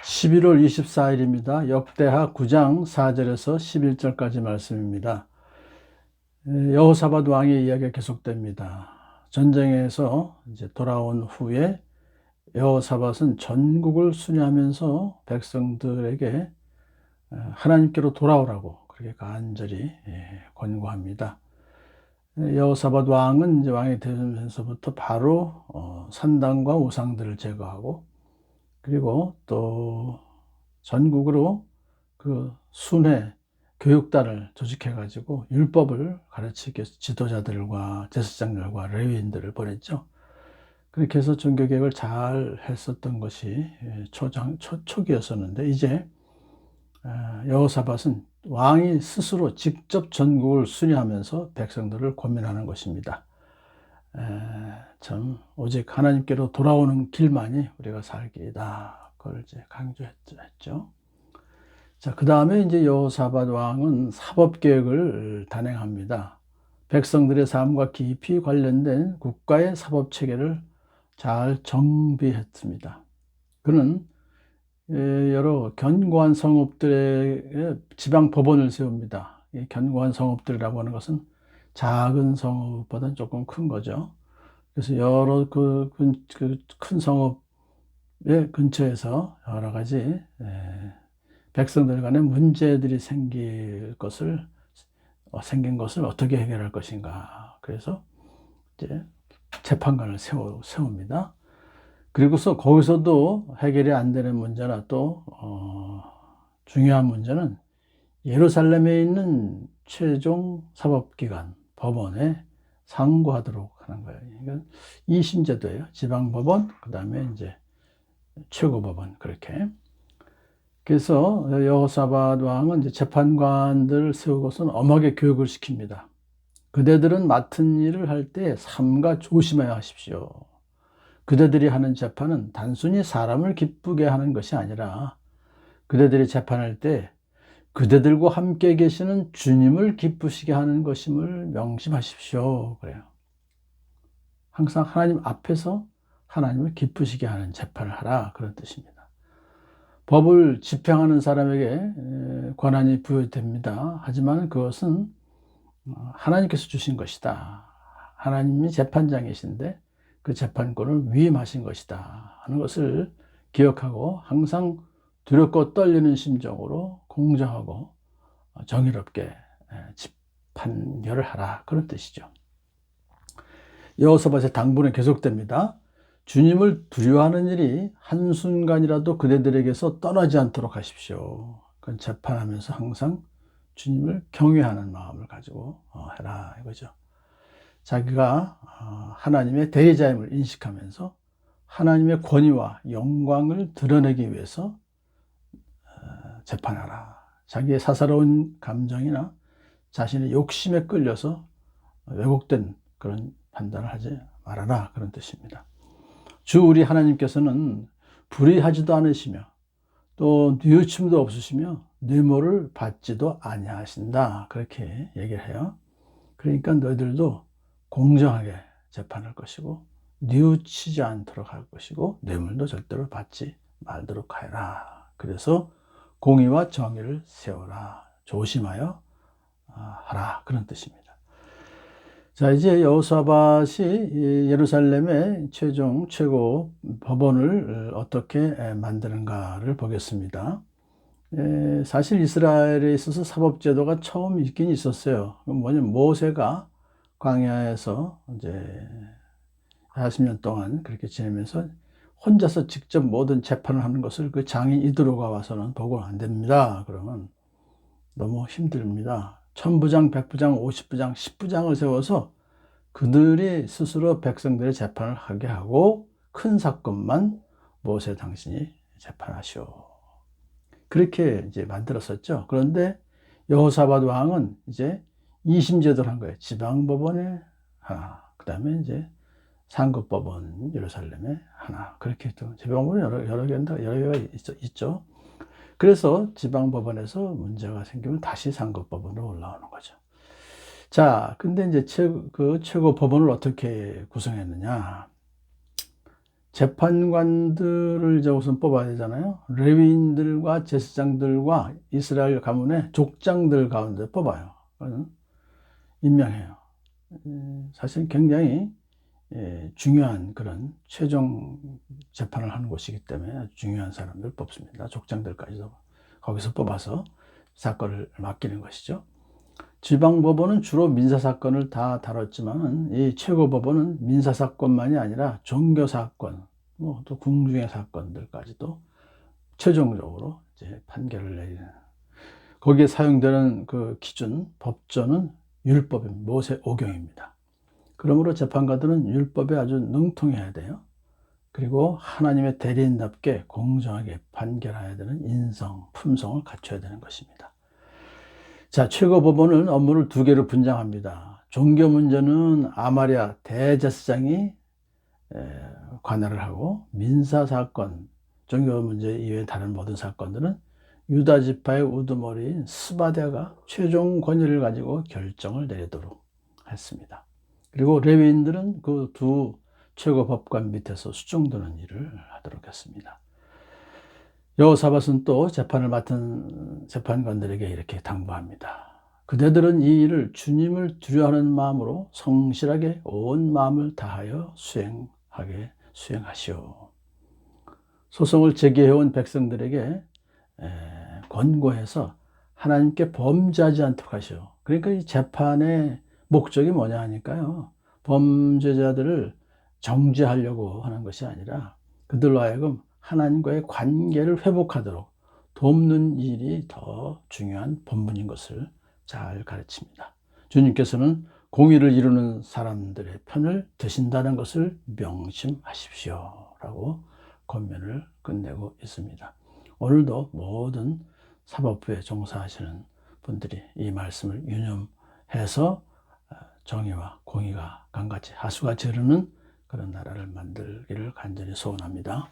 11월 24일입니다. 역대하 9장 4절에서 11절까지 말씀입니다. 여호사밧 왕의 이야기가 계속됩니다. 전쟁에서 이제 돌아온 후에 여호사밧은 전국을 순회하면서 백성들에게 하나님께로 돌아오라고 그렇게 간절히 권고합니다. 여호사밧 왕은 이제 왕이 되면서부터 바로 산당과 우상들을 제거하고, 그리고 또 전국으로 그 순회 교육단을 조직해가지고 율법을 가르치기 위해서 지도자들과 제사장들과 레위인들을 보냈죠. 그렇게 해서 종교개혁을 잘 했었던 것이 초기였었는데, 이제 여호사밧은 왕이 스스로 직접 전국을 순회하면서 백성들을 권면하는 것입니다. 참 오직 하나님께로 돌아오는 길만이 우리가 살기이다. 그걸 이제 강조했죠. 자, 그 다음에 이제 여호사밧 왕은 사법개혁을 단행합니다. 백성들의 삶과 깊이 관련된 국가의 사법 체계를 잘 정비했습니다. 그는 여러 견고한 성읍들의 지방 법원을 세웁니다. 이 견고한 성읍들이라고 하는 것은 작은 성읍보다는 조금 큰 거죠. 그래서 여러 큰 성읍의 근처에서 여러 가지 백성들 간의 문제들이 생긴 것을 어떻게 해결할 것인가. 그래서 이제 재판관을 세웁니다. 그리고서 거기서도 해결이 안 되는 문제나 또 중요한 문제는 예루살렘에 있는 최종 사법기관 법원에 상고하도록 하는 거예요. 이건 이심제도예요. 지방법원, 그 다음에 이제 최고법원, 그렇게. 그래서 여호사밧 왕은 이제 재판관들을 세우고서는 엄하게 교육을 시킵니다. 그대들은 맡은 일을 할 때 삼가 조심해야 하십시오. 그대들이 하는 재판은 단순히 사람을 기쁘게 하는 것이 아니라 그대들이 재판할 때 그대들과 함께 계시는 주님을 기쁘시게 하는 것임을 명심하십시오. 그래요. 항상 하나님 앞에서 하나님을 기쁘시게 하는 재판을 하라, 그런 뜻입니다. 법을 집행하는 사람에게 권한이 부여됩니다. 하지만 그것은 하나님께서 주신 것이다. 하나님이 재판장이신데 그 재판권을 위임하신 것이다 하는 것을 기억하고 항상 두렵고 떨리는 심정으로 공정하고 정의롭게 판결을 하라, 그런 뜻이죠. 여호사밧의 당부는 계속됩니다. 주님을 두려워하는 일이 한순간이라도 그대들에게서 떠나지 않도록 하십시오. 그건 재판하면서 항상 주님을 경외하는 마음을 가지고 해라, 이거죠. 자기가 하나님의 대리자임을 인식하면서 하나님의 권위와 영광을 드러내기 위해서 재판하라. 자기의 사사로운 감정이나 자신의 욕심에 끌려서 왜곡된 그런 판단을 하지 말아라, 그런 뜻입니다. 주 우리 하나님께서는 불의하지도 않으시며 또 뉘우침도 없으시며 뇌물을 받지도 아니하신다, 그렇게 얘기를 해요. 그러니까 너희들도 공정하게 재판할 것이고 뉘우치지 않도록 할 것이고 뇌물도 절대로 받지 말도록 하여라. 그래서 공의와 정의를 세워라, 조심하여 하라, 그런 뜻입니다. 자, 이제 여호사밧이 예루살렘의 최고 법원을 어떻게 만드는가를 보겠습니다. 사실 이스라엘에 있어서 사법제도가 처음 있긴 있었어요. 뭐냐면 모세가 광야에서 이제 40년 동안 그렇게 지내면서 혼자서 직접 모든 재판을 하는 것을 그 장인 이드로가 와서는 보고는 안 됩니다. 그러면 너무 힘듭니다. 1000부장, 100부장, 50부장, 10부장을 세워서 그들이 스스로 백성들의 재판을 하게 하고 큰 사건만 모세 당신이 재판하시오. 그렇게 이제 만들었었죠. 그런데 여호사밧 왕은 이제 이심제도를 한 거예요. 지방법원에 하나, 그 다음에 이제 상급법원 예루살렘에 하나, 그렇게 또 지방법원이 여러 개가 있죠. 그래서 지방법원에서 문제가 생기면 다시 상급법원으로 올라오는 거죠. 자, 근데 이제 최고 법원을 어떻게 구성했느냐? 재판관들을 이제 우선 뽑아야 되잖아요. 레위인들과 제사장들과 이스라엘 가문의 족장들 가운데 뽑아요. 임명해요. 사실 굉장히 중요한 그런 최종 재판을 하는 곳이기 때문에 아주 중요한 사람들 뽑습니다. 족장들까지도 거기서 뽑아서 사건을 맡기는 것이죠. 지방법원은 주로 민사사건을 다 다뤘지만 이 최고법원은 민사사건만이 아니라 종교사건, 또 궁중의 사건들까지도 최종적으로 이제 판결을 내리는, 거기에 사용되는 그 기준, 법조는 율법입니다. 모세 오경입니다. 그러므로 재판관들은 율법에 아주 능통해야 돼요. 그리고 하나님의 대리인답게 공정하게 판결해야 되는 인성, 품성을 갖춰야 되는 것입니다. 자, 최고법원은 업무를 두 개로 분장합니다. 종교 문제는 아마랴 대제사장이 관할을 하고, 민사사건, 종교 문제 이외의 다른 모든 사건들은 유다 지파의 우두머리인 스바랴가 최종 권위를 가지고 결정을 내리도록 했습니다. 그리고 레위인들은 그 두 최고 법관 밑에서 수종드는 일을 하도록 했습니다. 여호사밧은 또 재판을 맡은 재판관들에게 이렇게 당부합니다. 그대들은 이 일을 주님을 두려워하는 마음으로 성실하게 온 마음을 다하여 수행하시오. 소송을 제기해온 백성들에게 권고해서 하나님께 범죄하지 않도록 하시오. 그러니까 이 재판의 목적이 뭐냐 하니까요, 범죄자들을 정죄하려고 하는 것이 아니라 그들로 하여금 하나님과의 관계를 회복하도록 돕는 일이 더 중요한 본분인 것을 잘 가르칩니다. 주님께서는 공의를 이루는 사람들의 편을 드신다는 것을 명심하십시오 라고 권면을 끝내고 있습니다. 오늘도 모든 사법부에 종사하시는 분들이 이 말씀을 유념해서 정의와 공의가 강같이 하수같이 흐르는 그런 나라를 만들기를 간절히 소원합니다.